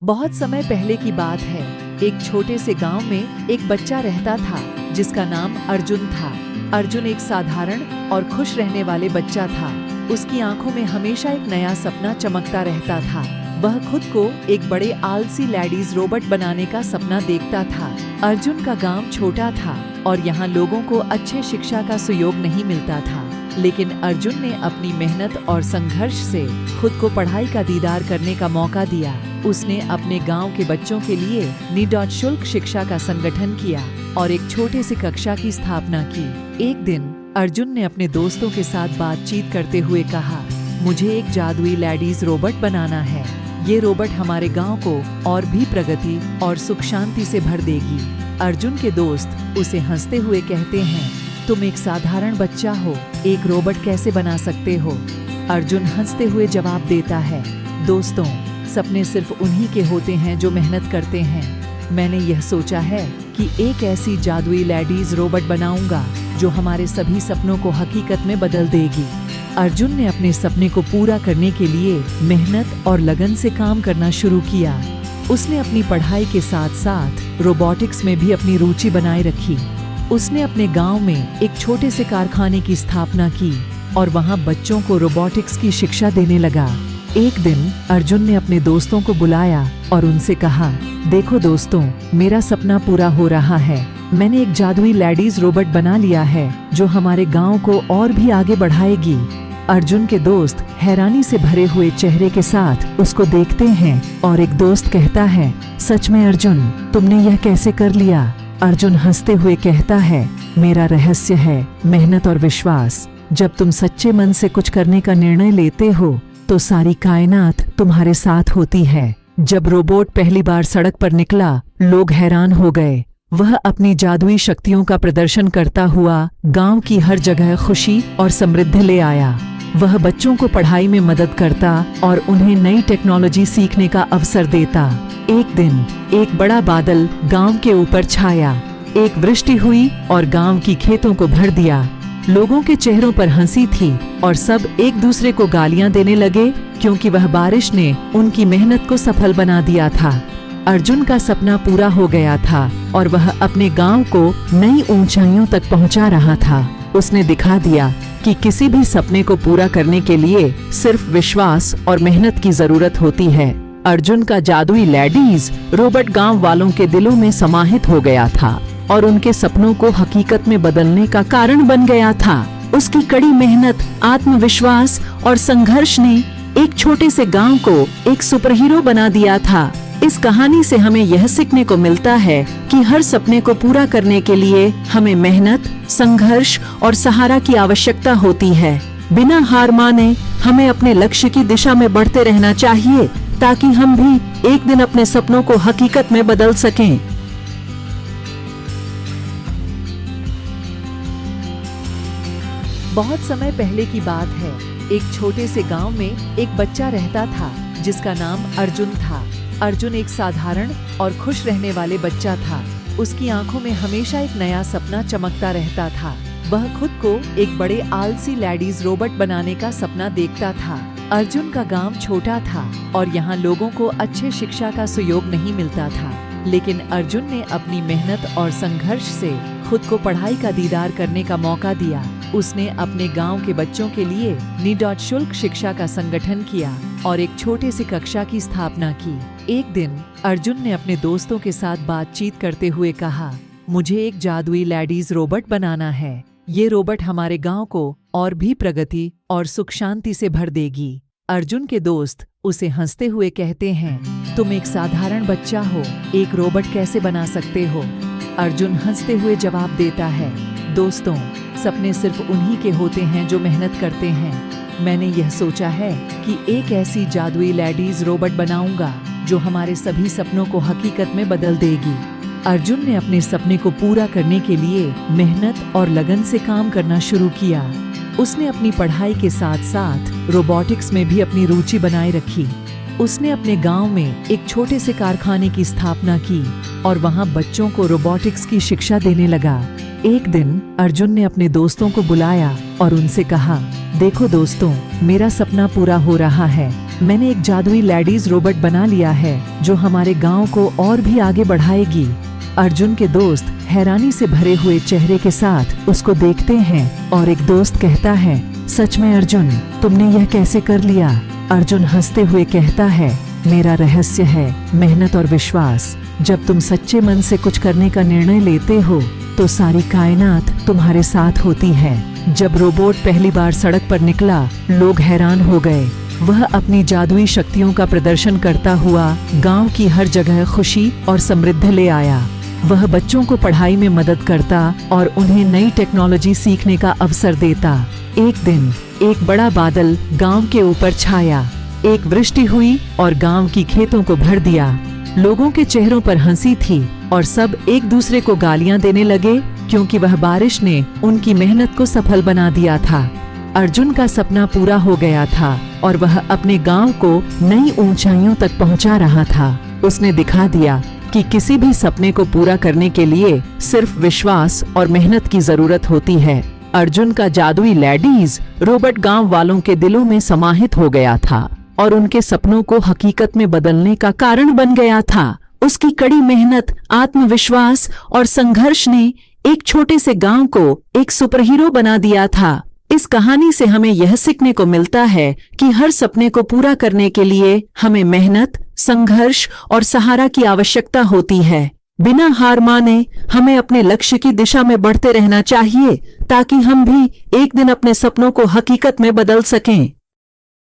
बहुत समय पहले की बात है। एक छोटे से गांव में एक बच्चा रहता था जिसका नाम अर्जुन था। अर्जुन एक साधारण और खुश रहने वाले बच्चा था। उसकी आंखों में हमेशा एक नया सपना चमकता रहता था। वह खुद को एक बड़े आलसी लेडीज रोबोट बनाने का सपना देखता था। अर्जुन का गांव छोटा था और यहाँ लोगों को अच्छे शिक्षा का सहयोग नहीं मिलता था, लेकिन अर्जुन ने अपनी मेहनत और संघर्ष से खुद को पढ़ाई का दीदार करने का मौका दिया। उसने अपने गांव के बच्चों के लिए निःशुल्क शिक्षा का संगठन किया और एक छोटे से कक्षा की स्थापना की। एक दिन अर्जुन ने अपने दोस्तों के साथ बातचीत करते हुए कहा, मुझे एक जादुई लेडीज रोबोट बनाना है। ये रोबोट हमारे गांव को और भी प्रगति और सुख शांति से भर देगी। अर्जुन के दोस्त उसे हंसते हुए कहते हैं, तुम एक साधारण बच्चा हो, एक रोबोट कैसे बना सकते हो? अर्जुन हंसते हुए जवाब देता है, दोस्तों, सपने सिर्फ उन्हीं के होते हैं जो मेहनत करते हैं। मैंने यह सोचा है कि एक ऐसी जादुई लेडीज रोबोट बनाऊंगा जो हमारे सभी सपनों को हकीकत में बदल देगी। अर्जुन ने अपने सपने को पूरा करने के लिए मेहनत और लगन से काम करना शुरू किया। उसने अपनी पढ़ाई के साथ साथ रोबोटिक्स में भी अपनी रुचि बनाए रखी। उसने अपने गांव में एक छोटे से कारखाने की स्थापना की और वहां बच्चों को रोबोटिक्स की शिक्षा देने लगा। एक दिन अर्जुन ने अपने दोस्तों को बुलाया और उनसे कहा, देखो दोस्तों, मेरा सपना पूरा हो रहा है। मैंने एक जादुई लेडीज रोबोट बना लिया है जो हमारे गांव को और भी आगे बढ़ाएगी। अर्जुन के दोस्त हैरानी से भरे हुए चेहरे के साथ उसको देखते हैं और एक दोस्त कहता है, सच में अर्जुन, तुमने यह कैसे कर लिया? अर्जुन हंसते हुए कहता है, मेरा रहस्य है मेहनत और विश्वास। जब तुम सच्चे मन से कुछ करने का निर्णय लेते हो तो सारी कायनात तुम्हारे साथ होती है। जब रोबोट पहली बार सड़क पर निकला, लोग हैरान हो गए। वह अपनी जादुई शक्तियों का प्रदर्शन करता हुआ गांव की हर जगह खुशी और समृद्धि ले आया। वह बच्चों को पढ़ाई में मदद करता और उन्हें नई टेक्नोलॉजी सीखने का अवसर देता। एक दिन एक बड़ा बादल गांव के ऊपर छाया। एक वृष्टि हुई और गांव की खेतों को भर दिया। लोगों के चेहरों पर हंसी थी और सब एक दूसरे को गालियां देने लगे क्योंकि वह बारिश ने उनकी मेहनत को सफल बना दिया था। अर्जुन का सपना पूरा हो गया था और वह अपने गांव को नई ऊंचाइयों तक पहुंचा रहा था। उसने दिखा दिया कि किसी भी सपने को पूरा करने के लिए सिर्फ विश्वास और मेहनत की जरूरत होती है। अर्जुन का जादुई लेडीज रोबोट गांव वालों के दिलों में समाहित हो गया था और उनके सपनों को हकीकत में बदलने का कारण बन गया था। उसकी कड़ी मेहनत, आत्मविश्वास और संघर्ष ने एक छोटे से गांव को एक सुपरहीरो बना दिया था। इस कहानी से हमें यह सीखने को मिलता है कि हर सपने को पूरा करने के लिए हमें मेहनत, संघर्ष और सहारा की आवश्यकता होती है। बिना हार माने हमें अपने लक्ष्य की दिशा में बढ़ते रहना चाहिए ताकि हम भी एक दिन अपने सपनों को हकीकत में बदल सकें। बहुत समय पहले की बात है। एक छोटे से गांव में एक बच्चा रहता था जिसका नाम अर्जुन था। अर्जुन एक साधारण और खुश रहने वाले बच्चा था। उसकी आंखों में हमेशा एक नया सपना चमकता रहता था। वह खुद को एक बड़े आलसी लेडीज रोबोट बनाने का सपना देखता था। अर्जुन का गांव छोटा था और यहाँ लोगों को अच्छे शिक्षा का सहयोग नहीं मिलता था, लेकिन अर्जुन ने अपनी मेहनत और संघर्ष से खुद को पढ़ाई का दीदार करने का मौका दिया। उसने अपने गांव के बच्चों के लिए निःशुल्क शिक्षा का संगठन किया और एक छोटे से कक्षा की स्थापना की। एक दिन अर्जुन ने अपने दोस्तों के साथ बातचीत करते हुए कहा, मुझे एक जादुई लेडीज रोबोट बनाना है। ये रोबोट हमारे गांव को और भी प्रगति और सुख शांति से भर देगी। अर्जुन के दोस्त उसे हंसते हुए कहते हैं, तुम एक साधारण बच्चा हो, एक रोबोट कैसे बना सकते हो? अर्जुन हंसते हुए जवाब देता है, दोस्तों, सपने सिर्फ उन्हीं के होते हैं जो मेहनत करते हैं। मैंने यह सोचा है कि एक ऐसी जादुई लेडीज रोबोट बनाऊंगा जो हमारे सभी सपनों को हकीकत में बदल देगी। अर्जुन ने अपने सपने को पूरा करने के लिए मेहनत और लगन से काम करना शुरू किया। उसने अपनी पढ़ाई के साथ साथ रोबोटिक्स में भी अपनी रुचि बनाए रखी। उसने अपने गांव में एक छोटे से कारखाने की स्थापना की और वहां बच्चों को रोबोटिक्स की शिक्षा देने लगा। एक दिन अर्जुन ने अपने दोस्तों को बुलाया और उनसे कहा, देखो दोस्तों, मेरा सपना पूरा हो रहा है। मैंने एक जादुई लेडीज रोबोट बना लिया है जो हमारे गांव को और भी आगे बढ़ाएगी। अर्जुन के दोस्त हैरानी से भरे हुए चेहरे के साथ उसको देखते हैं और एक दोस्त कहता है, सच में अर्जुन, तुमने यह कैसे कर लिया? अर्जुन हंसते हुए कहता है, मेरा रहस्य है मेहनत और विश्वास। जब तुम सच्चे मन से कुछ करने का निर्णय लेते हो तो सारी कायनात तुम्हारे साथ होती है। जब रोबोट पहली बार सड़क पर निकला, लोग हैरान हो गए। वह अपनी जादुई शक्तियों का प्रदर्शन करता हुआ गांव की हर जगह खुशी और समृद्धि ले आया। वह बच्चों को पढ़ाई में मदद करता और उन्हें नई टेक्नोलॉजी सीखने का अवसर देता। एक दिन एक बड़ा बादल गांव के ऊपर छाया। एक वृष्टि हुई और गांव की खेतों को भर दिया। लोगों के चेहरों पर हंसी थी और सब एक दूसरे को गालियां देने लगे क्योंकि वह बारिश ने उनकी मेहनत को सफल बना दिया था। अर्जुन का सपना पूरा हो गया था और वह अपने गांव को नई ऊंचाइयों तक पहुंचा रहा था। उसने दिखा दिया कि किसी भी सपने को पूरा करने के लिए सिर्फ विश्वास और मेहनत की जरूरत होती है। अर्जुन का जादुई लेडीज रोबोट गांव वालों के दिलों में समाहित हो गया था और उनके सपनों को हकीकत में बदलने का कारण बन गया था। उसकी कड़ी मेहनत, आत्मविश्वास और संघर्ष ने एक छोटे से गांव को एक सुपरहीरो बना दिया था। इस कहानी से हमें यह सीखने को मिलता है कि हर सपने को पूरा करने के लिए हमें मेहनत, संघर्ष और सहारा की आवश्यकता होती है। बिना हार माने हमें अपने लक्ष्य की दिशा में बढ़ते रहना चाहिए ताकि हम भी एक दिन अपने सपनों को हकीकत में बदल सकें।